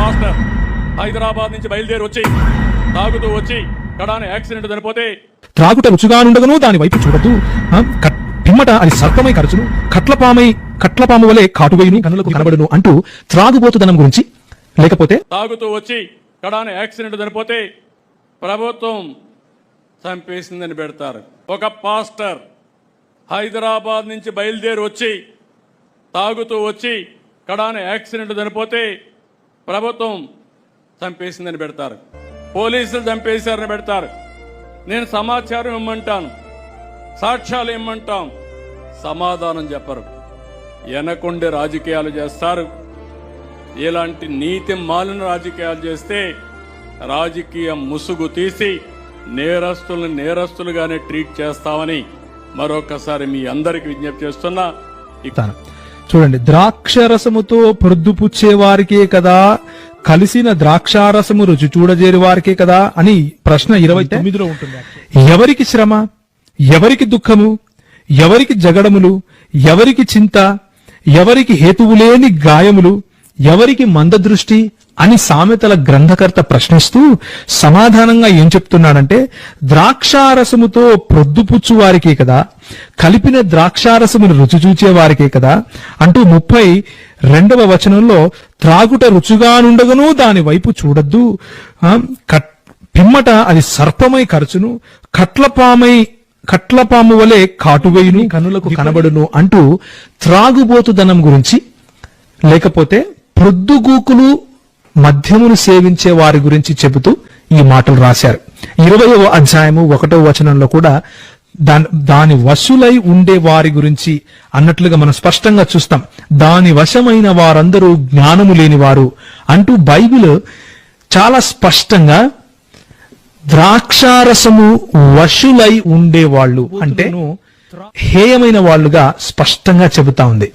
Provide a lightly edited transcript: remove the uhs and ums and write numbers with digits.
Master Hyderabad నుంచి బయలుదేరి వచ్చి తాగుతూ వచ్చి కడాని యాక్సిడెంట్ చనిపోతే త్రాగుట రుచిగానుండగను దాని వైపు చూడదు పిమ్మట అది సర్పమై కరచును కట్లపాము వలె కాటువేయును కనులకు కనబడును అంటూ త్రాగుబోతుదనం గురించి, లేకపోతే తాగుతూ వచ్చి కడాని యాక్సిడెంట్ చనిపోతే ప్రభుత్వం చంపేసిందని పెడతారు. ఒక పాస్టర్ హైదరాబాద్ నుంచి బయలుదేరి వచ్చి తాగుతూ వచ్చి కడాని యాక్సిడెంట్ చనిపోతే ప్రభుత్వం చంపేసిందని పెడతారు. పోలీసులు చంపేశారని పెడతారు. నేను సమాచారం ఇమ్మంటాను, సాక్ష్యాలు ఇమ్మంటాం, సమాధానం చెప్పరు. వెనకుండే రాజకీయాలు చేస్తారు. ఇలాంటి నీతి మాలిన రాజకీయాలు చేస్తే రాజకీయ ముసుగు తీసి నేరస్తులను నేరస్తులుగానే ట్రీట్ చేస్తామని మరొకసారి మీ అందరికి విజ్ఞప్తి చేస్తున్నా. చూడండి, ద్రాక్షరసముతో ప్రొద్దుపుచ్చే వారికే కదా, కలిసిన ద్రాక్షారసము రుచి చూడజేరి వారికే కదా అని ప్రశ్న 29లో ఉంటుంది. ఎవరికి శ్రమ, ఎవరికి దుఃఖము, ఎవరికి జగడములు, ఎవరికి చింత, ఎవరికి హేతువులేని గాయములు, ఎవరికి మందదృష్టి అని సామెతల గ్రంథకర్త ప్రశ్నిస్తూ సమాధానంగా ఏం చెప్తున్నాడంటే, ద్రాక్షారసముతో ప్రొద్దుపుచ్చు వారికే కదా, కలిపిన ద్రాక్షారసమును రుచి చూచే వారికే కదా అంటూ 32వ వచనంలో త్రాగుట రుచిగానుండగను దాని వైపు చూడద్దు, పిమ్మట అది సర్పమై కరచును, కట్లపాము వలె కాటువేయును కనులకు కనబడును అంటూ త్రాగుబోతుదనం గురించి, లేకపోతే ప్రొద్దుగూకులు మద్యమును సేవించే వారి గురించి చెబుతూ ఈ మాటలు రాశారు. 20వ అధ్యాయము 1వ వచనంలో కూడా దాని వశులై ఉండే వారి గురించి అన్నట్లుగా మనం స్పష్టంగా చూస్తాం. దాని వశమైన వారందరూ జ్ఞానము లేని వారు అంటూ బైబిల్ చాలా స్పష్టంగా ద్రాక్షారసము వశులై ఉండేవాళ్ళు అంటే హేయమైన వాళ్ళుగా స్పష్టంగా చెబుతా ఉంది.